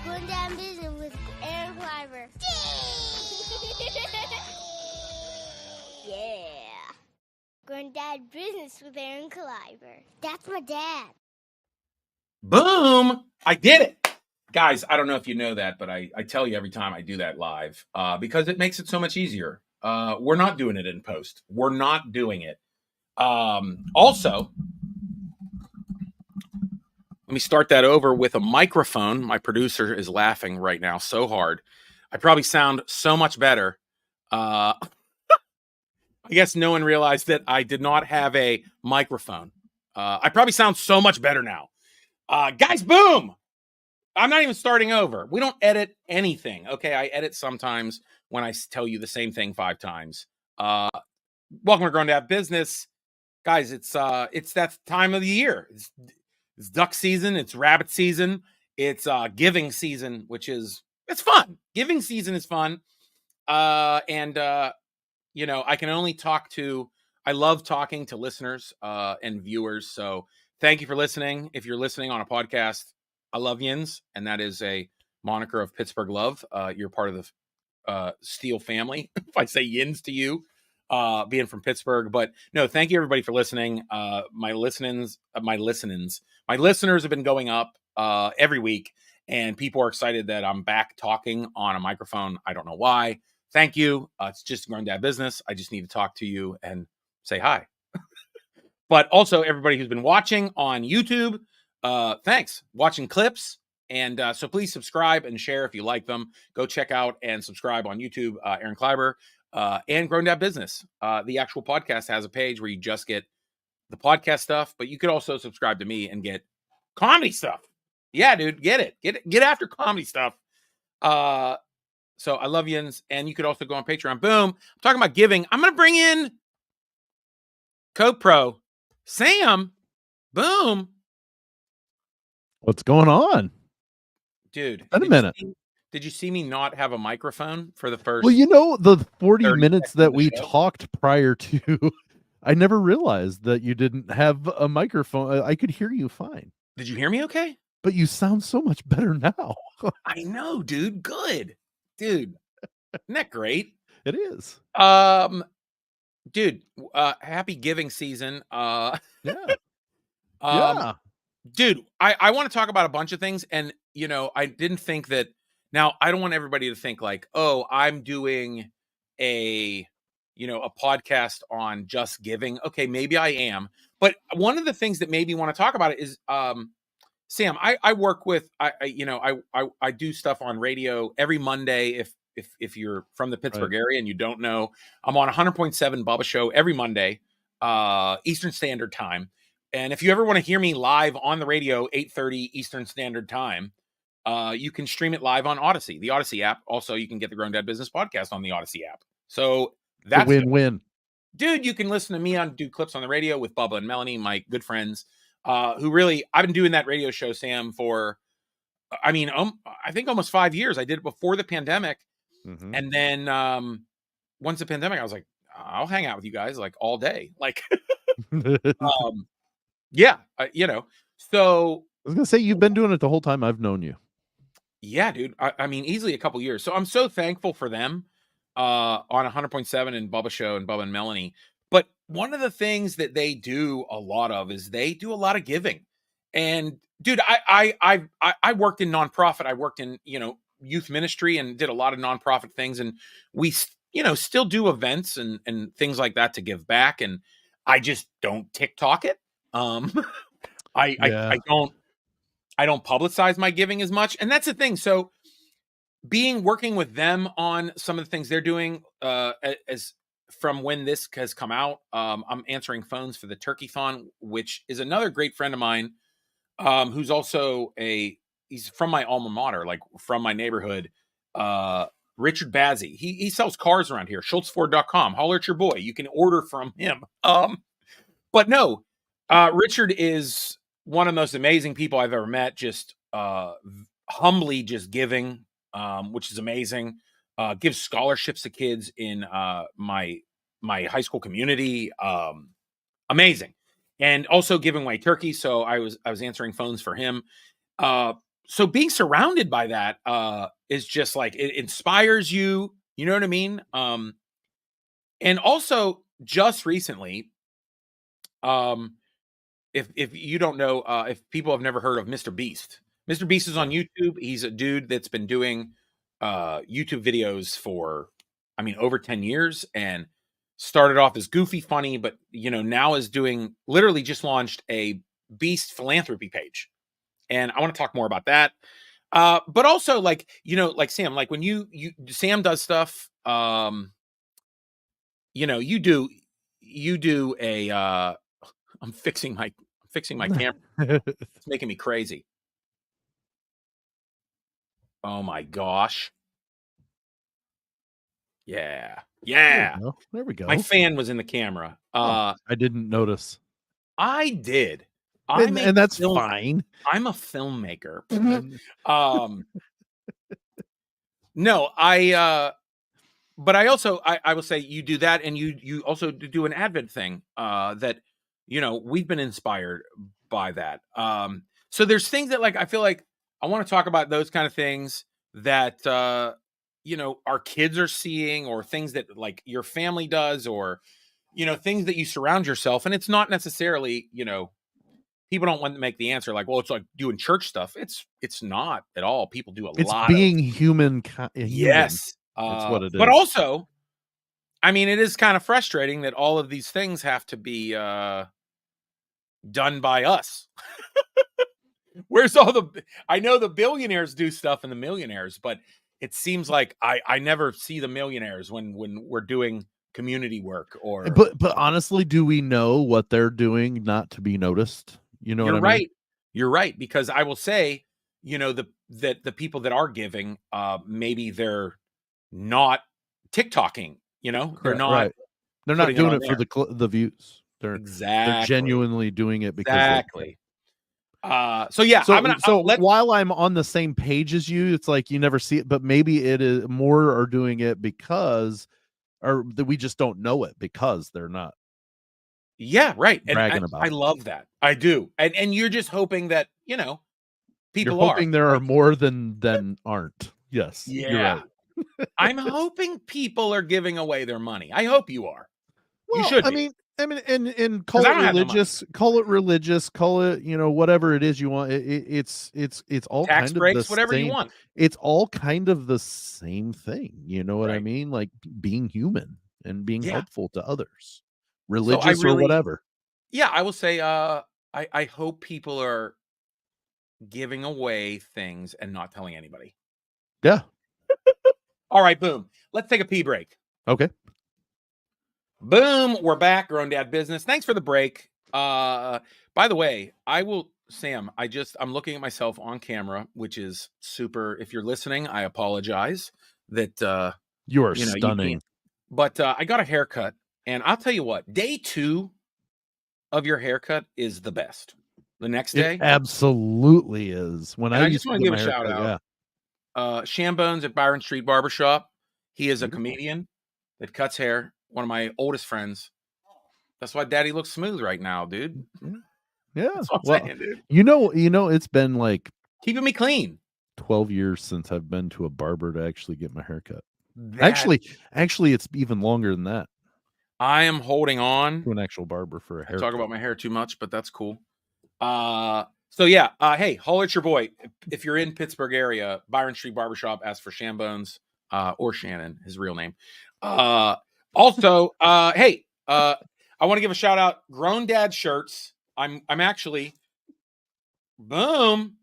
Going Down Business with Aaron Kleiber. Yeah. Going Down Business with Aaron Kleiber. That's my dad. Boom! I did it. Guys, I don't know if you know that, but I tell you every time I do that live because it makes it so much easier. We're not doing it in post. We're not doing it. Also, let me start that over with a microphone. My producer is laughing right now so hard. I probably sound so much better. I guess no one realized that I did not have a microphone. I probably sound so much better now. Guys, boom! I'm not even starting over. We don't edit anything. Okay, I edit sometimes when I tell you the same thing 5 times. Welcome to Grown Dad Business. Guys, it's that time of the year. It's duck season, it's rabbit season, it's giving season, which is it's fun. Giving season is fun. You know, I love talking to listeners and viewers. So thank you for listening. If you're listening on a podcast, I love yins, and that is a moniker of Pittsburgh love. You're part of the Steel family. If I say yins to you, being from Pittsburgh, but no, thank you everybody for listening. My listeners have been going up every week, and people are excited that I'm back talking on a microphone. I don't know why. Thank you. It's just Grown Dad Business. I just need to talk to you and say hi. But also everybody who's been watching on YouTube, thanks. Watching clips. And so please subscribe and share if you like them. Go check out and subscribe on YouTube, Aaron Kleiber, and Grown Dad Business. The actual podcast has a page where you just get the podcast stuff, but you could also subscribe to me and get comedy stuff. Yeah, dude, get it. Get after comedy stuff. So I love yins. And you could also go on Patreon. Boom. I'm talking about giving. I'm going to bring in Co-Pro Sam. Boom. What's going on? Dude, Wait a minute. Did you see me not have a microphone for the first? Well, you know, the 40 minutes that we show? talked prior to, I never realized that you didn't have a microphone. I could hear you fine. Did you hear me okay? But you sound so much better now. I know, dude. Good. Dude. Isn't that great? It is. Dude, happy giving season. Yeah. Dude, I want to talk about a bunch of things. And, you know, I didn't think that. Now, I don't want everybody to think like, oh, I'm doing a podcast on just giving. Okay, maybe I am. But one of the things that made me want to talk about it is, Sam, I work with, I do stuff on radio every Monday. If you're from the Pittsburgh area and you don't know, I'm on 100.7 Bubba Show every Monday, Eastern Standard Time. And if you ever want to hear me live on the radio, 8:30 Eastern Standard Time, you can stream it live on Odyssey, the Odyssey app. Also, you can get the Grown Dad Business podcast on the Odyssey app. So that's a win-win. Dude, you can listen to me do clips on the radio with Bubba and Melanie, my good friends, who really, I've been doing that radio show, Sam, for, I think almost 5 years. I did it before the pandemic. Mm-hmm. And then once the pandemic, I was like, I'll hang out with you guys like all day. Like, yeah, so I was going to say, you've been doing it the whole time I've known you. Yeah, dude. I mean, easily a couple years. So I'm so thankful for them on 100.7 and Bubba Show and Bubba and Melanie. But one of the things that they do a lot of is they do a lot of giving. And dude, I worked in nonprofit. I worked in, youth ministry and did a lot of nonprofit things. And we, still do events and things like that to give back. And I just don't TikTok it. I don't publicize my giving as much. And that's the thing. So working with them on some of the things they're doing, as from when this has come out, I'm answering phones for the Turkey-thon, which is another great friend of mine, who's also he's from my alma mater, like from my neighborhood, Richard Bazzi. He sells cars around here, schultzford.com. Holler at your boy. You can order from him. But no, Richard is one of the most amazing people I've ever met, just humbly just giving, which is amazing. Gives scholarships to kids in my high school community. Amazing. And also giving away turkey. So I was answering phones for him. so being surrounded by that is just like, it inspires you. You know what I mean? And also just recently, if you don't know, if people have never heard of Mr. Beast, Mr. Beast is on YouTube. He's a dude that's been doing YouTube videos for, I mean, over 10 years, and started off as goofy funny, but now is doing, literally just launched a Beast philanthropy page. And I want to talk more about that. But also, like, like Sam, like when Sam does stuff, you do a I'm fixing my camera. It's making me crazy. Oh my gosh. Yeah. Yeah. There we go. My fan was in the camera. I didn't notice. I did. And that's fine. I'm a filmmaker. No, but I also, I will say, you do that, and you also do an Advent thing that we've been inspired by that. So there's things that, like, I feel like I want to talk about those kind of things that our kids are seeing, or things that like your family does, or things that you surround yourself. And it's not necessarily, people don't want to make the answer like, well, it's like doing church stuff. It's not at all. People do a It's lot being human. yes. That's what it is. But also, I mean, it is kind of frustrating that all of these things have to be done by us. Where's I know the billionaires do stuff, and the millionaires, but it seems like I never see the millionaires when we're doing community work. Or but honestly, do we know what they're doing not to be noticed? You know what I mean? You're right, because I will say, that the people that are giving, maybe they're not TikToking, they're not right. They're not doing it there for the views. They're genuinely doing it because exactly. So yeah, so while I'm on the same page as you, it's like you never see it, but maybe it is more are doing it because, or that we just don't know it because they're not. Yeah, right. Bragging And about I love that. I do. And you're just hoping that, people you're hoping there are more than aren't. Yes. Yeah. You're right. I'm hoping people are giving away their money. I hope you are. Well, you should. I mean, and call it religious, call it whatever it is you want. It's all tax kind breaks, of the whatever same, you want. It's all kind of the same thing. You know what I Right. mean? Like being human and being helpful to others, So religious or whatever. Yeah, I will say, I hope people are giving away things and not telling anybody. Yeah. All right, boom. Let's take a pee break. Okay. Boom, we're back. Grown Dad Business. Thanks for the break. By the way, Sam, I'm looking at myself on camera, which is super. If you're listening, I apologize that you are stunning. But I got a haircut, and I'll tell you what, day 2 of your haircut is the best. The next day, it absolutely is. When I just want to give a shout out. Shambones at Byron Street Barbershop. He is a comedian that cuts hair. One of my oldest friends. That's why Daddy looks smooth right now, dude. Yeah. That's what I'm saying, dude. It's been like keeping me clean. 12 years since I've been to a barber to actually get my haircut. Actually, it's even longer than that. I am holding on to an actual barber for a haircut. I talk about my hair too much, but that's cool. So yeah, hey, holler at your boy. If you're in Pittsburgh area, Byron Street Barbershop, ask for Shambones, or Shannon, his real name. Also, hey, I want to give a shout out. Grown Dad shirts. I'm actually, boom.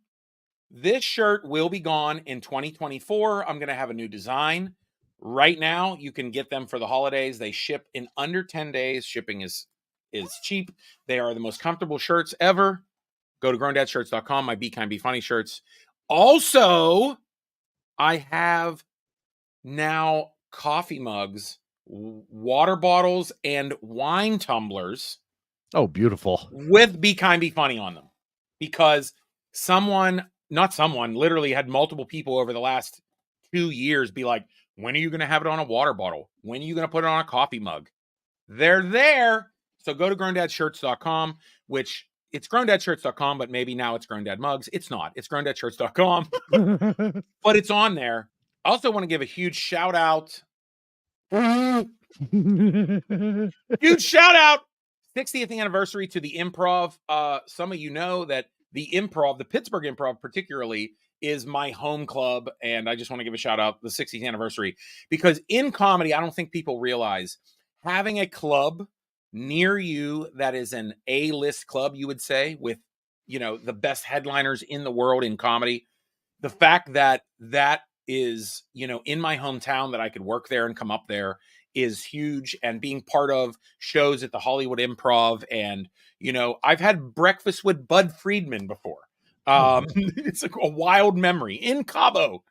This shirt will be gone in 2024. I'm going to have a new design. Right now, you can get them for the holidays. They ship in under 10 days. Shipping is cheap. They are the most comfortable shirts ever. Go to growndadsshirts.com. My Be Kind, Be Funny shirts. Also, I have now coffee mugs, water bottles, and wine tumblers. Oh, beautiful. With Be Kind, Be Funny on them. Because literally had multiple people over the last 2 years be like, when are you going to have it on a water bottle? When are you going to put it on a coffee mug? They're there. So go to growndadsshirts.com, which it's growndadshirts.com, but maybe now it's Grown Dad Mugs. It's not. It's growndadshirts.com, but it's on there. I also want to give a huge shout out. Huge shout out. 60th anniversary to the Improv. Some of you know that the Improv, the Pittsburgh Improv particularly, is my home club. And I just want to give a shout out the 60th anniversary, because in comedy, I don't think people realize having a club near you that is an A-list club, you would say, with, you know, the best headliners in the world in comedy. The fact that that is, you know, in my hometown, that I could work there and come up there is huge. And being part of shows at the Hollywood Improv, and, you know, I've had breakfast with Bud Friedman before. It's a wild memory in Cabo.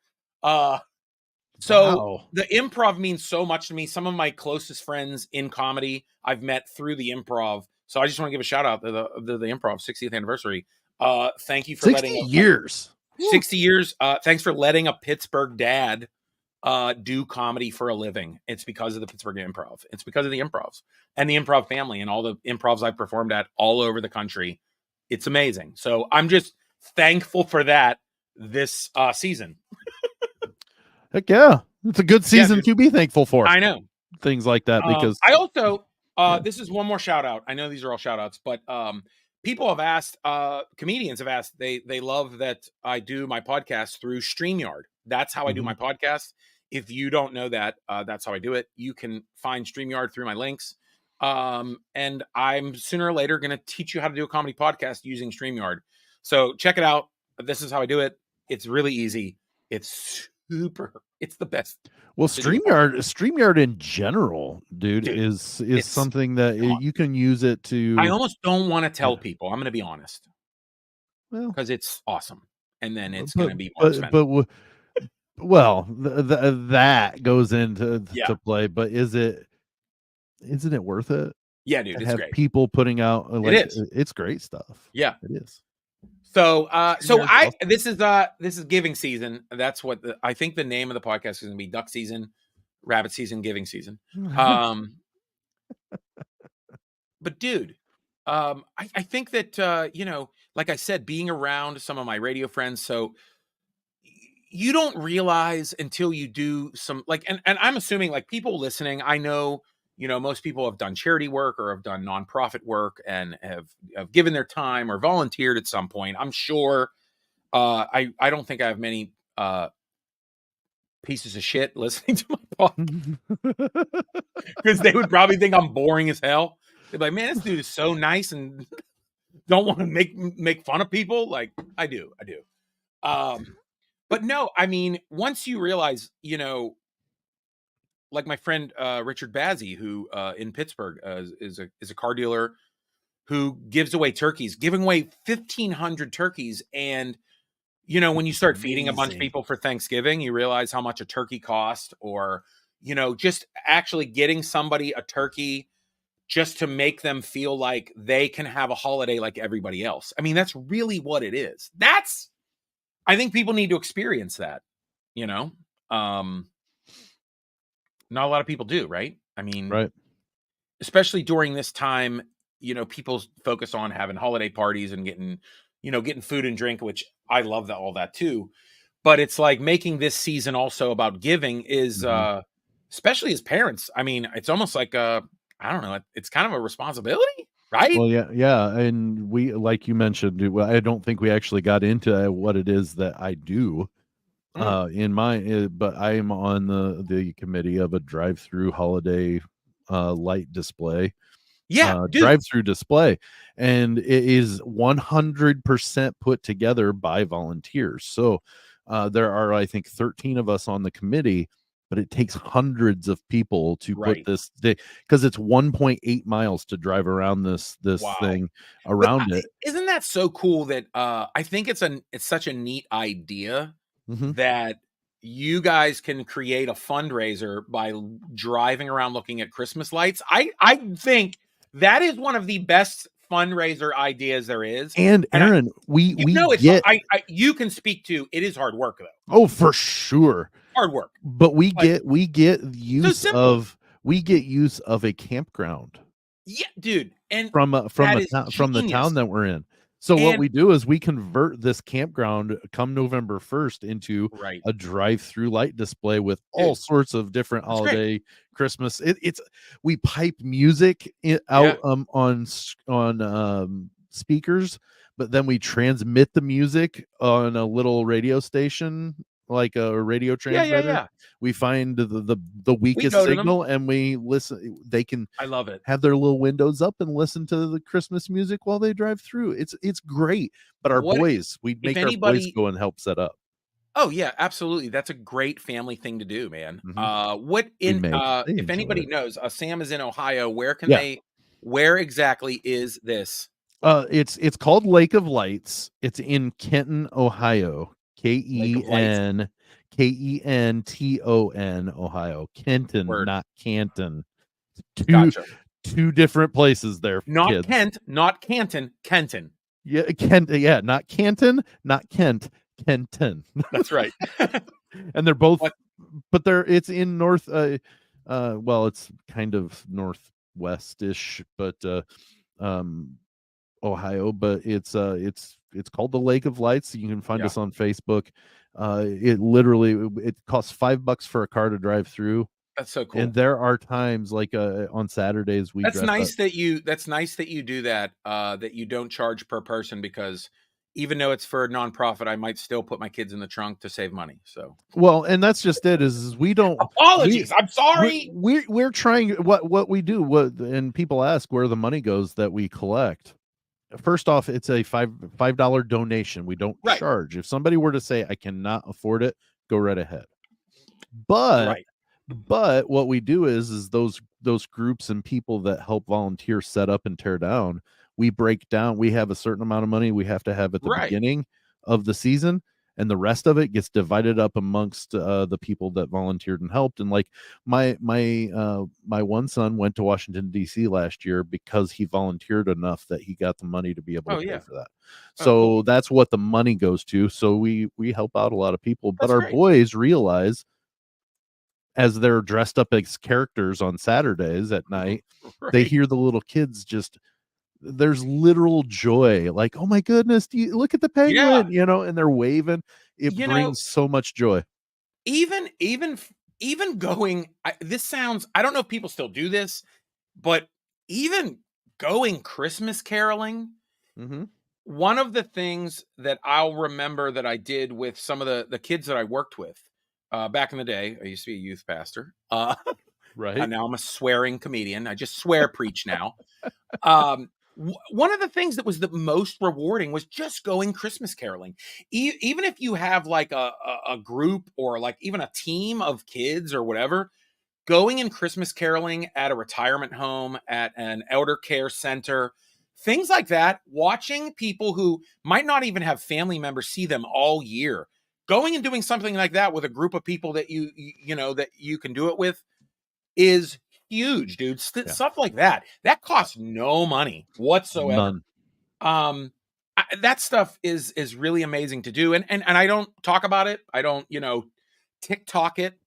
So Wow. the Improv means so much to me. Some of my closest friends in comedy I've met through the Improv. So I just want to give a shout out to the Improv 60th anniversary. Thank you for 60 letting years. 60 years. Thanks for letting a Pittsburgh dad do comedy for a living. It's because of the Pittsburgh Improv. It's because of the Improvs and the Improv family and all the Improvs I've performed at all over the country. It's amazing. So I'm just thankful for that this season. Heck yeah. It's a good season to be thankful for. I know. Things like that, because I also, this is one more shout out. I know these are all shout outs, but people have asked, comedians have asked, they love that I do my podcast through StreamYard. That's how I do my podcast. If you don't know that, that's how I do it. You can find StreamYard through my links. And I'm sooner or later going to teach you how to do a comedy podcast using StreamYard. So check it out. This is how I do it. It's really easy. It's the best. Well, StreamYard in general, dude, is something that you can use it to. I almost don't want to tell people. I'm going to be honest. Well, because it's awesome, and then it's going to be more expensive. But well, that goes into to play. But isn't it worth it? Yeah, dude, it's great. People putting out it's great stuff. Yeah, it is. So, this is giving season. That's what I think the name of the podcast is going to be: duck season, rabbit season, giving season. But dude, I think that you know, like I said, being around some of my radio friends, so you don't realize until you do some and I'm assuming like people listening, I know, you know, most people have done charity work or have done nonprofit work and have given their time or volunteered at some point. I'm sure. I don't think I have many pieces of shit listening to my podcast because they would probably think I'm boring as hell. They're like, man, this dude is so nice and don't want to make fun of people. Like I do. But no, I mean, once you realize, you know, like my friend Richard Bazzi, who in Pittsburgh is a car dealer who gives away turkeys, giving away 1,500 turkeys. And, you know, when you start feeding a bunch of people for Thanksgiving, you realize how much a turkey cost, or, you know, just actually getting somebody a turkey just to make them feel like they can have a holiday like everybody else. I mean, that's really what it is. I think people need to experience that, you know? Not a lot of people do, right? I mean, right. Especially during this time, you know, people focus on having holiday parties and getting food and drink, which I love all that too. But it's like making this season also about giving is, especially as parents. I mean, it's almost like I don't know, it's kind of a responsibility, right? Well, yeah. And we, like you mentioned, I don't think we actually got into what it is that I do. But I am on the committee of a drive-through holiday light display. Drive-through display, and it is 100% put together by volunteers. So there are, I think, 13 of us on the committee, but it takes hundreds of people to put this day, because it's 1.8 miles to drive around this thing around it. Isn't that so cool that I think it's such a neat idea that you guys can create a fundraiser by driving around looking at Christmas lights. I think that is one of the best fundraiser ideas there is. And Aaron, you can speak to it is hard work though. Oh, for sure. Hard work. But we get use of a campground. Yeah, dude. And from that is the genius. town that we're in. So what And we do is we convert this campground come November 1st into right. a drive-through light display with all Dude, sorts of different that's great. holiday, Christmas. It's we pipe music Yeah. out on speakers, but then we transmit the music on a little radio station, like a radio Yeah, yeah, transmitter. yeah. We find the We weakest go to them. signal and we listen. They can I love it. have their little windows up and listen to the Christmas music while they drive through. It's great. But our What boys, we if make our boys anybody go and help set up. Oh, yeah, absolutely. That's a great family thing to do, man. Mhm. What We in make. They if enjoy anybody it. knows, Sam is in Ohio, Yeah. where exactly is this? It's called Lake of Lights. It's in Kenton, Ohio. Lake of Lights? Kenton, Ohio. Kenton, Word. not Canton. Two Gotcha. two different places there, Not kids. Kent, not Canton, Kenton. Yeah, Kent. Yeah, not Canton, not Kent. Kenton. That's right. And they're both, What? but it's in well, it's kind of northwest-ish, but Ohio, but it's called the Lake of Lights. You can find Yeah. us on Facebook. It costs $5 for a car to drive through. That's so cool. And there are times like on Saturdays we That's dress nice up. that you do that, that you don't charge per person, because even though it's for a nonprofit, I might still put my kids in the trunk to save money. So Well, and that's just it, is we don't apologies. I'm sorry. we're trying what we do, and people ask where the money goes that we collect. First off, it's a $5 donation. We don't Right. charge. If somebody were to say I cannot afford it, go right ahead. But Right. But what we do is those groups and people that help volunteer set up and tear down, we break down. We have a certain amount of money we have to have at the Right. beginning of the season, and the rest of it gets divided up amongst the people that volunteered and helped. And like my one son went to Washington D.C. last year because he volunteered enough that he got the money to be able to pay for that. So cool. that's what the money goes to. So we help out a lot of people, but That's our great. boys realize, as they're dressed up as characters on Saturdays at night, they hear the little kids there's literal joy. Like, oh my goodness, do you look at the penguin, and they're waving. It brings so much joy. Even going, this sounds, I don't know if people still do this, but even going Christmas caroling, one of the things that I'll remember that I did with some of the kids that I worked with, back in the day, I used to be a youth pastor. Right. And now I'm a swearing comedian. I just swear preach now. One of the things that was the most rewarding was just going Christmas caroling. Even if you have like a group or like even a team of kids or whatever, going and Christmas caroling at a retirement home, at an elder care center, things like that, watching people who might not even have family members see them all year, going and doing something like that with a group of people that that you can do it with is huge, dude. Stuff like that costs no money whatsoever. None. That stuff is really amazing to do, and I don't talk about it. I don't TikTok it.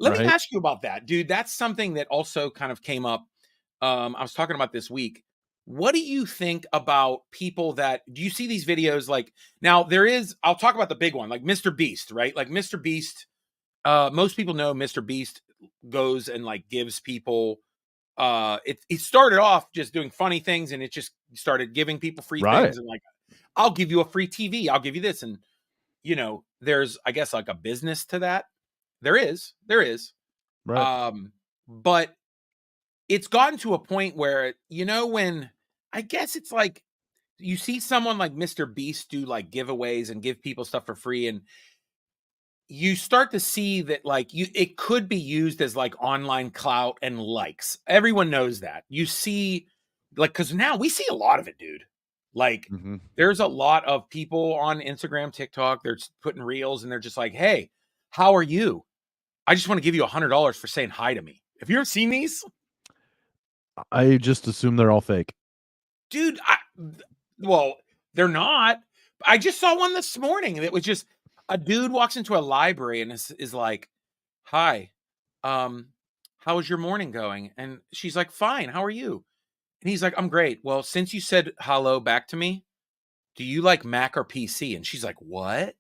Let me ask you about that, dude. That's something that also kind of came up. I was talking about this week. What do you think about people do you see these videos? Like, now I'll talk about the big one, like Mr. Beast, right? Like Mr. Beast, most people know Mr. Beast goes and like gives people, it started off just doing funny things, and it just started giving people free things, and like, I'll give you a free TV, I'll give you this. And there's, I guess, like a business to that. There is. Right. But it's gotten to a point where, when I guess it's like you see someone like Mr. Beast do like giveaways and give people stuff for free, and you start to see that like it could be used as like online clout and likes. Everyone knows that. You see, like, because now we see a lot of it, dude. Like, there's a lot of people on Instagram, TikTok, they're putting reels, and they're just like, hey, how are you? I just want to give you $100 for saying hi to me. Have you ever seen these? I just assume they're all fake. Dude, well, they're not. I just saw one this morning that was just a dude walks into a library and is like, hi, how is your morning going? And she's like, fine, how are you? And he's like, I'm great. Well, since you said hello back to me, do you like Mac or PC? And she's like, what?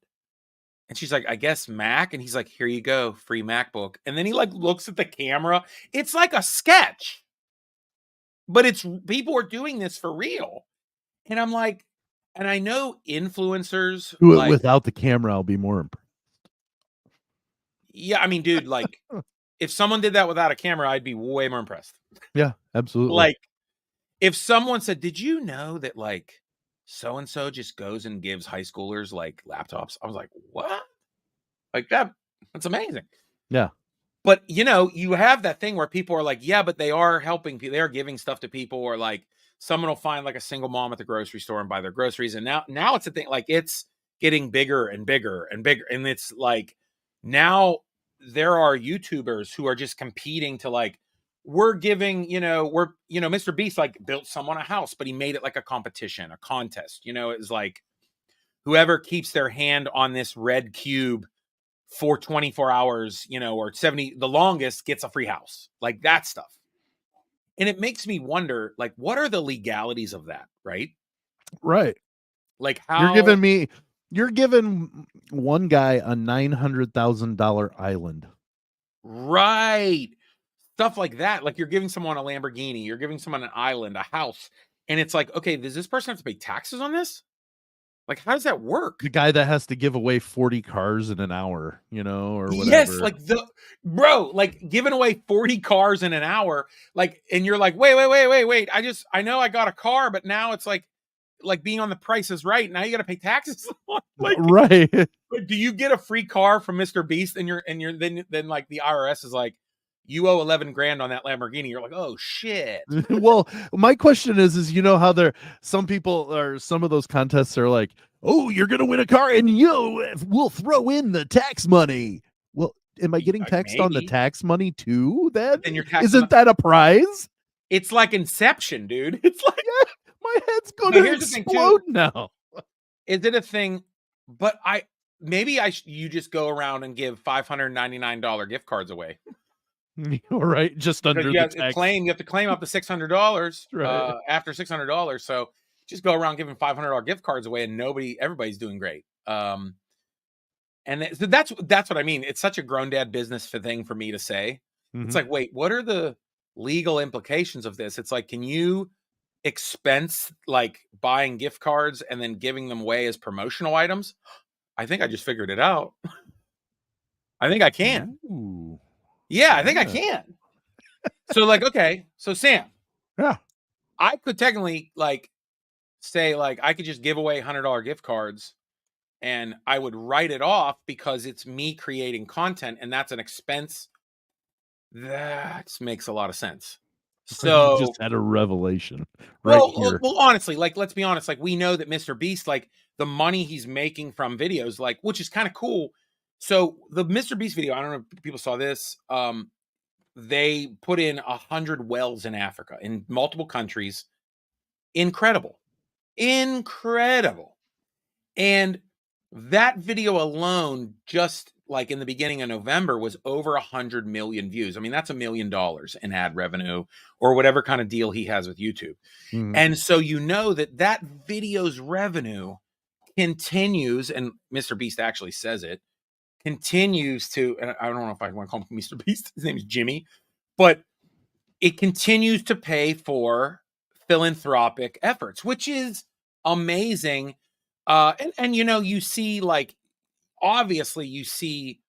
And she's like, I guess Mac. And he's like, here you go, free MacBook. And then he like looks at the camera. It's like a sketch, but it's people are doing this for real. And I'm like, and I know influencers Do it like, without the camera, I'll be more impressed. yeah, I mean, dude, like if someone did that without a camera, I'd be way more impressed. Yeah, absolutely. Like if someone said, did you know that like so-and-so just goes and gives high schoolers like laptops? I was like, what? Like that's amazing. Yeah. But you know, you have that thing where people are like, yeah, but they are helping people, they're giving stuff to people, or like someone will find like a single mom at the grocery store and buy their groceries. And now it's a thing, like it's getting bigger and bigger and bigger. And it's like now there are YouTubers who are just competing to like, we're giving, Mr. Beast like built someone a house, but he made it like a competition, a contest. It was like whoever keeps their hand on this red cube for 24 hours, or 70, the longest gets a free house, like that stuff. And it makes me wonder, like, what are the legalities of that? Right. Like how you're giving one guy a $900,000 island. Right. Stuff like that. Like you're giving someone a Lamborghini, you're giving someone an island, a house. And it's like, okay, does this person have to pay taxes on this? Like, how does that work? The guy that has to give away 40 cars in an hour, or whatever. Yes, like like giving away 40 cars in an hour. Like, and you're like, wait. I know I got a car, but now it's like being on The Price is Right. Now you got to pay taxes. Like, right. Do you get a free car from Mr. Beast and then like the IRS is like, you owe 11 grand on that Lamborghini. You're like, oh shit. Well, my question is how some people or some of those contests are like, oh, you're going to win a car and we'll throw in the tax money. Well, am I getting taxed on the tax money too then? Isn't that a prize? It's like Inception, dude. It's like, yeah, my head's going to explode now. Is it a thing? But you just go around and give $599 gift cards away. Right, just under the tax. You have to claim up to $600 right. After $600. So just go around giving $500 gift cards away, and everybody's doing great. So that's what I mean. It's such a grown dad business thing for me to say. Mm-hmm. It's like, wait, what are the legal implications of this? It's like, can you expense like buying gift cards and then giving them away as promotional items? I think I just figured it out. I think I can. Ooh. Yeah, I think I can. So like, okay, so Sam, yeah, I could technically like say like I could just give away $100 gift cards and I would write it off because it's me creating content and that's an expense. That makes a lot of sense. So you just had a revelation. Well, honestly, like, let's be honest. Like, we know that Mr. Beast, like the money he's making from videos, like, which is kind of cool. So the Mr. Beast video, I don't know if people saw this. They put in 100 wells in Africa in multiple countries. Incredible. And that video alone, just like in the beginning of November, was over 100 million views. I mean, that's $1 million in ad revenue or whatever kind of deal he has with YouTube. Mm-hmm. And so that video's revenue continues, and Mr. Beast actually says it, continues to, and I don't know if I want to call him Mr. Beast, his name is Jimmy, but it continues to pay for philanthropic efforts, which is amazing. And you see, like, obviously you see,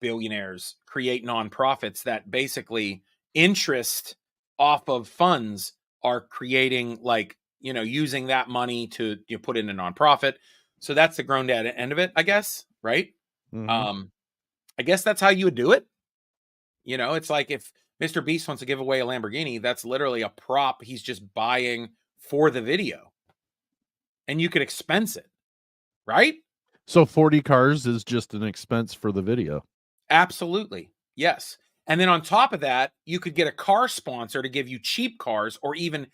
billionaires create nonprofits that basically interest off of funds are creating, like, using that money to put in a nonprofit. So that's the grown dad end of it, I guess. Right. Mm-hmm. I guess that's how you would do it. It's like if Mr. Beast wants to give away a Lamborghini, that's literally a prop he's just buying for the video. And you could expense it. Right. So 40 cars is just an expense for the video. Absolutely. Yes. And then on top of that, you could get a car sponsor to give you cheap cars or even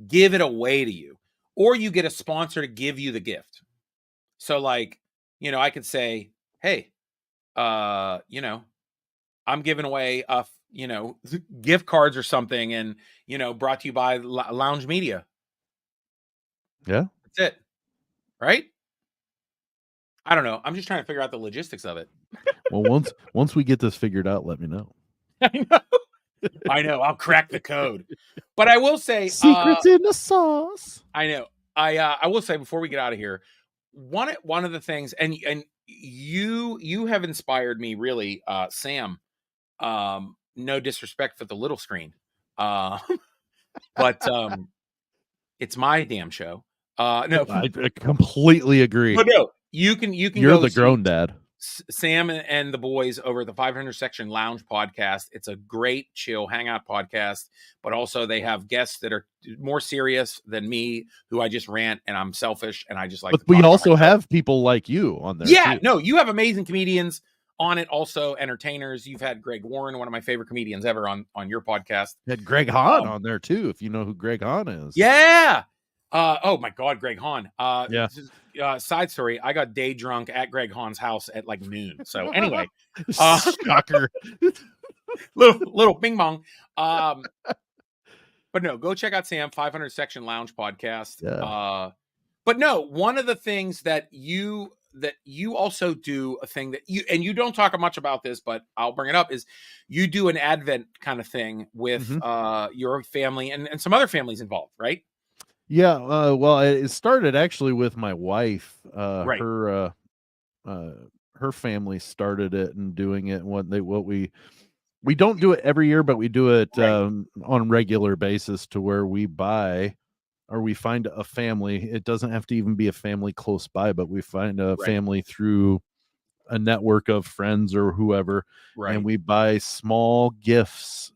give it away to you. Or you get a sponsor to give you the gift. So like, I could say, hey, I'm giving away gift cards or something, and brought to you by Lounge Media. Yeah, that's it, right? I don't know. I'm just trying to figure out the logistics of it. Well, once we get this figured out, let me know. I know. I'll crack the code. But I will say, secrets in the sauce. I know. I will say before we get out of here, one of the things, and you have inspired me really, Sam. No disrespect for the little screen, but it's my damn show. No, I completely agree. But no, you can. You're go the grown dad. Sam and the boys over at the 500 Section Lounge podcast. It's a great chill hangout podcast, but also they have guests that are more serious than me, who I just rant and I'm selfish and I just like. But we also have people like you on there. Yeah, too. No, you have amazing comedians on it, also entertainers. You've had Greg Warren, one of my favorite comedians ever, on your podcast. You had Greg Hahn on there too, if you know who Greg Hahn is. Yeah. Oh my God, Greg Hahn. Yeah. Side story: I got day drunk at Greg Hahn's house at like noon. So anyway, shocker. little ping pong. But no, go check out Sam 500 Section Lounge podcast. Yeah. But no, one of the things that you also do, a thing that you don't talk much about this, but I'll bring it up, is you do an Advent kind of thing with your family and some other families involved, right? Yeah, well, it started actually with my wife. Right. Her family started it and doing it. And we don't do it every year, but we do it on a regular basis, to where we buy or we find a family. It doesn't have to even be a family close by, but we find a family through a network of friends or whoever, and we buy small gifts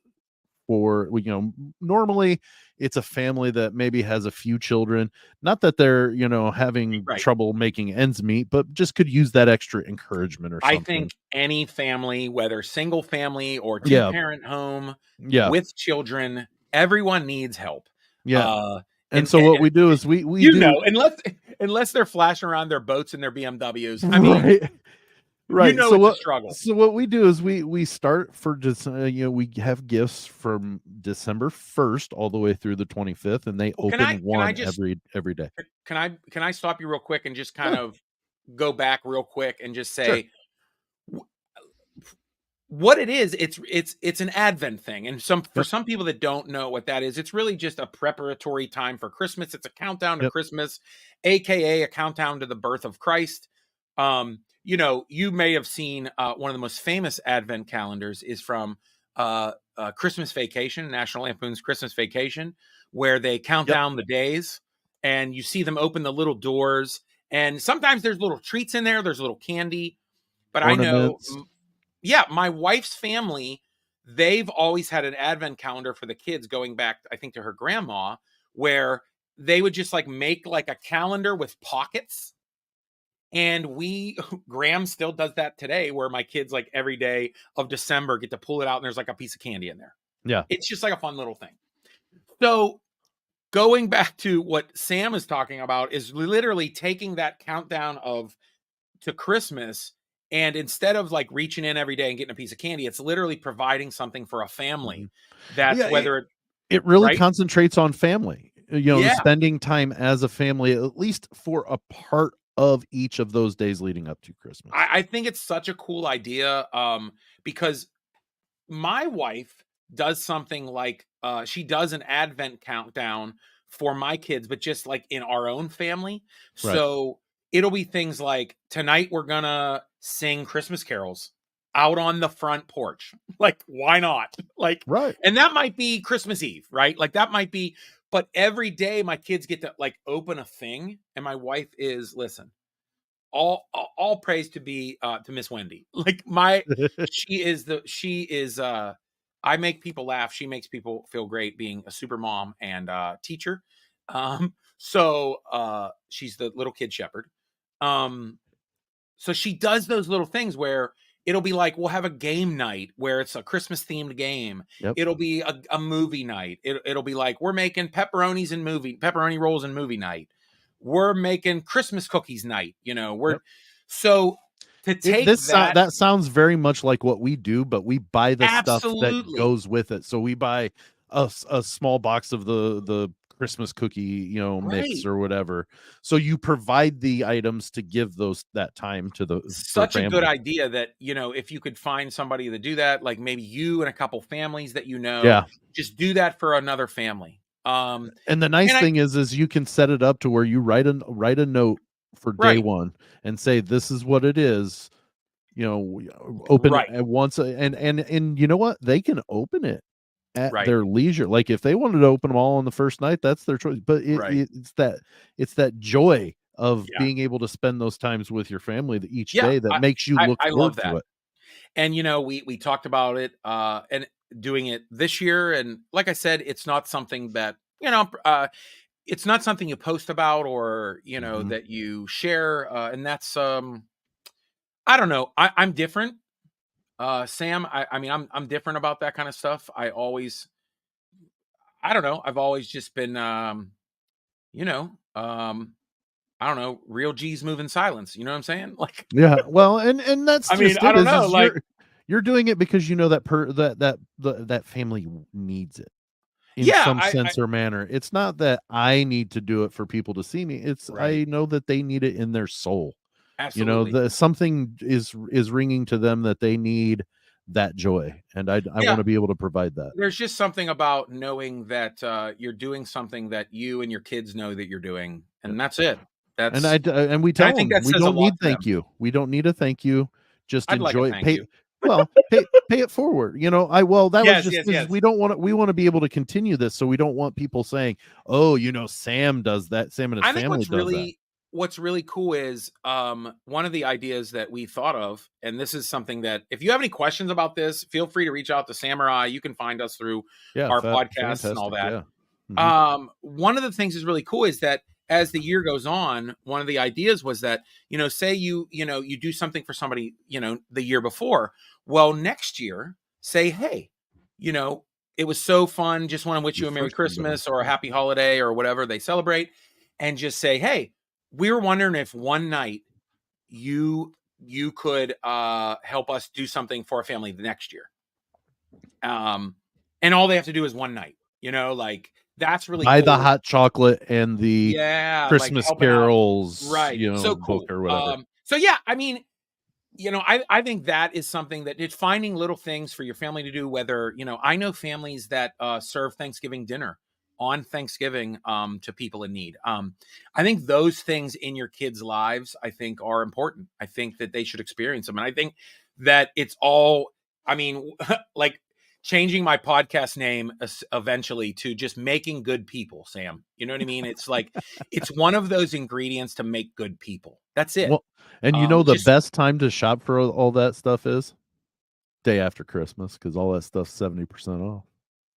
for, normally it's a family that maybe has a few children, not that they're having trouble making ends meet, but just could use that extra encouragement or something. I think any family, whether single family or two-parent home with children, everyone needs help. And so what we do is we unless they're flashing around their boats and their BMWs, I mean, right. It's a struggle. So what we do is we start for just we have gifts from December 1st all the way through the 25th, and they open every day. Can I stop you real quick and just kind of go back real quick and just say what it is? It's an Advent thing, and for some people that don't know what that is, it's really just a preparatory time for Christmas. It's a countdown to Christmas, aka a countdown to the birth of Christ. You may have seen one of the most famous Advent calendars is from Christmas Vacation, National Lampoon's Christmas Vacation, where they count down the days, and you see them open the little doors, and sometimes there's little treats in there. There's a little candy, but ornaments. I know, my wife's family, they've always had an Advent calendar for the kids, going back, I think, to her grandma, where they would just make like a calendar with pockets. And Graham still does that today, where my kids, like, every day of December get to pull it out and there's like a piece of candy in there. Yeah. It's just like a fun little thing. So going back to what Sam is talking about is literally taking that countdown to Christmas, and instead of like reaching in every day and getting a piece of candy, it's literally providing something for a family that it really concentrates on family, spending time as a family, at least for a part of each of those days leading up to Christmas. I think it's such a cool idea, because my wife does something like she does an Advent countdown for my kids, but just like in our own family. So it'll be things like, tonight we're gonna sing Christmas carols out on the front porch. Like, why not? Like, and that might be Christmas Eve, right? Like, that might be. But every day my kids get to like open a thing, and my wife is, listen, all praise to Miss Wendy. Like, she is I make people laugh. She makes people feel great, being a super mom and teacher. So she's the little kid shepherd. So she does those little things where it'll be like, we'll have a game night where it's a Christmas themed game. It'll be a movie night. It'll be like, we're making pepperoni rolls and movie night. We're making Christmas cookies night. So to take that sounds very much like what we do, but we buy the stuff that absolutely goes with it. So we buy a small box of the Christmas cookie, mix right. or whatever. So you provide the items to give that time for Such a good family. idea that, if you could find somebody to do that, like maybe you and a couple families that Yeah. just do that for another family. And the nice And I thing is you can set it up to where you write a note for day right, one and say, this is what it is. Open it right, at once, and you know what? They can open it at right, their leisure. Like if they wanted to open them all on the first night, that's their choice. But right. it's that joy of Yeah. being able to spend those times with your family each Yeah. day that makes you look I love forward to that. it. And we talked about it and doing it this year. And like I said, it's not something that, it's not something you post about or, Mhm. that you share. And that's I don't know. I'm different. Sam, I mean, I'm different about that kind of stuff. I don't know. I've always just been, you know, um, I don't know, real G's move in silence. You know what I'm saying? Like, Yeah, well, and that's I mean, just I it. don't know. Is Like, you're doing it because that family needs it in yeah, some sense or manner. It's not that I need to do it for people to see me. It's right. I know that they need it in their soul. Absolutely. Something is ringing to them that they need that joy, and I want Yeah. to be able to provide that. There's just something about knowing that you're doing something that you and your kids know that you're doing. Yep. And that's it. And we And I tell think them that we says a don't lot need to thank them. you. We don't need a thank you. Just I'd like a enjoy thank you. pay it forward. That was Yes, just yes, because yes. we want to be able to continue this, so we don't want people saying, "Oh, Sam does that. Sam and his I think family does that." what's really cool is one of the ideas that we thought of, and this is something that if you have any questions about this, feel free to reach out to Samurai. You can find us through Yeah, our podcasts and all fantastic. that. Yeah. Mhm. One of the things is really cool is that as the year goes on, one of the ideas was that, say you do something for somebody, the year before. Well, next year, say, hey, it was so fun. Just want to wish Your you a Merry first one better. Christmas or a Yeah. happy holiday or whatever they celebrate. And just say, hey, we were wondering if one night you could help us do something for a family the next year. And all they have to do is one night, like that's really Buy the cool. hot chocolate and the Yeah, like Christmas helping out. carols, Right. So book cool. or whatever. So yeah, I mean, I think that is something that it's finding little things for your family to do, whether, I know families that serve Thanksgiving dinner on Thanksgiving to people in need. I think those things in your kids' lives, I think, are important. I think that they should experience them. And I think that it's all, I mean, like changing my podcast name eventually to just making good people, Sam. You know what I mean? It's like, it's one of those ingredients to make good people. That's it. Well, and the Just best time to shop for all that stuff is day after Christmas, because all that stuff's 70% off.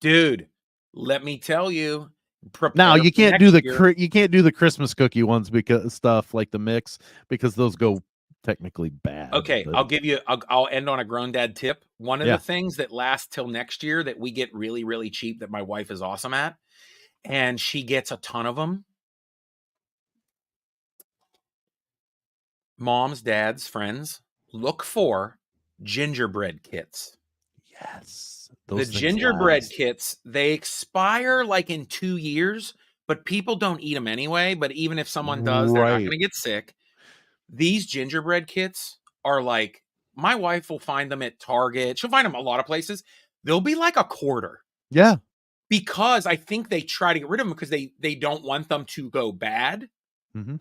dude, let me tell you, Now prepare you for can't do next year. you can't do the Christmas cookie ones because stuff like the mix, because those go technically bad. Okay, But I'll end on a grown dad tip. One of the yeah, things that lasts till next year that we get really, really cheap that my wife is awesome at, and she gets a ton of them. Moms, dads, friends, look for gingerbread kits. yes, The those things gingerbread last. kits, they expire like in 2 years, but people don't eat them anyway. But even if someone does, they're not Right. gonna get sick. These gingerbread kits are like, my wife will find them at Target. She'll find them a lot of places. They'll be like a quarter Yeah. because I think they try to get rid of them because they don't want them to go bad, Mm-hmm.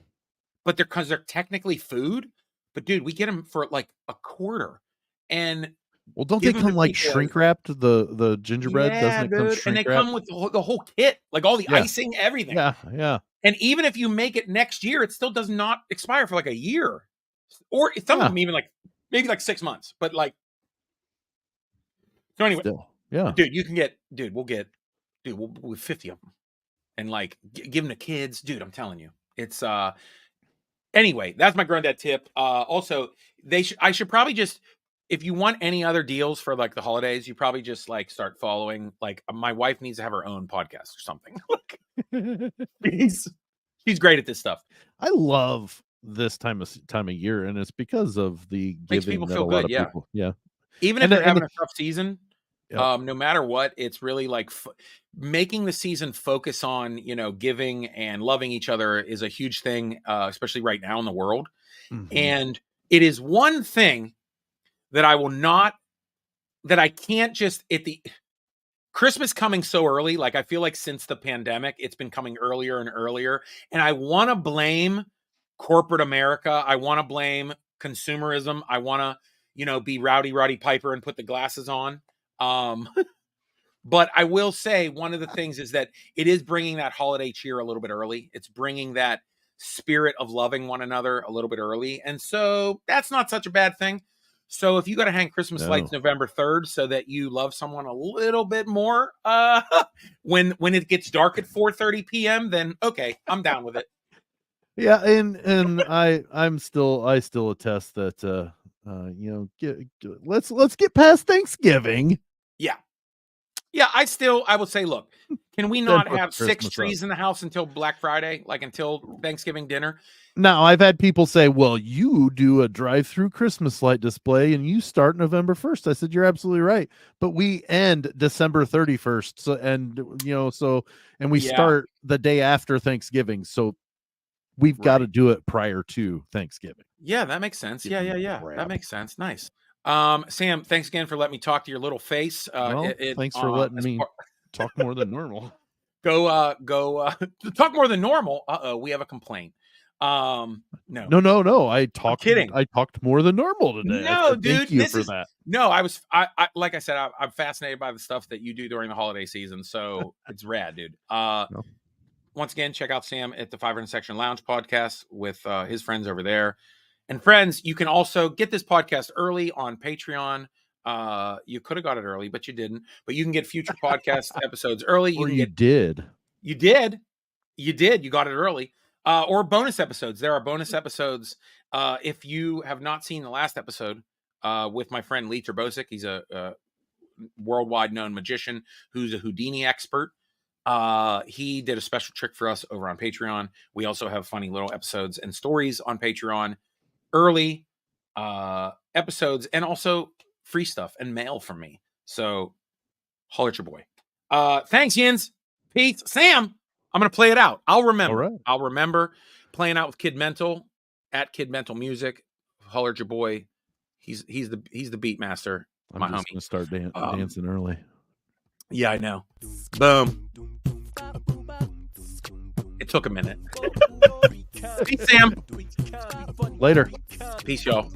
but because they're technically food. But dude, we get them for like a quarter and Well, don't they give them to come like people as shrink wrapped? The gingerbread, doesn't yeah, it come dude. And they shrink wrapped? come with the whole kit, like all the Yeah. icing, everything. Yeah. Yeah. And even if you make it next year, it still does not expire for like a year. Or some of them even like maybe like 6 months. But like so anyway, Still. Yeah. dude, we'll 50 of them. And like give them to kids. Dude, I'm telling you. It's anyway, that's my granddad tip. Also, I should probably just if you want any other deals for like the holidays, you probably just like start following like my wife needs to have her own podcast or something. Like she's great at this stuff. I love this time of year, and it's because of the Makes giving people that feel a lot good, of yeah. people, yeah. Even if And you're and having a tough season, Yep. no matter what, it's really like making the season focus on, giving and loving each other is a huge thing, especially right now in the world. And it is one thing that I can't just Christmas coming so early. Like, I feel like since the pandemic, it's been coming earlier and earlier. And I want to blame corporate America. I want to blame consumerism. I want to, be Roddy Piper and put the glasses on. But I will say one of the things is that it is bringing that holiday cheer a little bit early. It's bringing that spirit of loving one another a little bit early. And so that's not such a bad thing. So if you got to hang Christmas lights November 3rd so that you love someone a little bit more when it gets dark at 4:30 p.m., then okay, I'm down with it. Yeah, and I still attest that let's get past Thanksgiving. Yeah, I would say, look, can we not have 6 trees in the house until Black Friday, like until Thanksgiving dinner? Now, I've had people say, well, you do a drive-through Christmas light display and you start November 1st. I said, you're absolutely right. But we end December 31st. So, and we start the day after Thanksgiving. So we've got to do it prior to Thanksgiving. Yeah, that makes sense. Yeah. That makes sense. Nice. Sam, thanks again for letting me talk to your little face. Thanks for letting me talk more than normal. Go talk more than normal. We have a complaint. No. I talked more than normal today. No, dude. Thank you for that. No, I like I said, I'm fascinated by the stuff that you do during the holiday season. So it's rad, dude. Once again, check out Sam at the 500 Section Lounge podcast with his friends over there. And friends, you can also get this podcast early on Patreon. You could have got it early, but you didn't. But you can get future podcast episodes early. You did. You got it early. Or bonus episodes. There are bonus episodes. If you have not seen the last episode with my friend Lee Terbosic, he's a worldwide known magician who's a Houdini expert. He did a special trick for us over on Patreon. We also have funny little episodes and stories on Patreon, early episodes, and also free stuff and mail from me. So holler at your boy. Thanks, Yins. Peace. Sam, I'm going to play it out. I'll remember. All right. I'll remember playing out with Kid Mental at Kid Mental Music. Holler at your boy. He's the beat master. I'm my just homie. Gonna start dancing early. Yeah, I know. Boom. It took a minute. Peace, Sam. Later. Peace, y'all.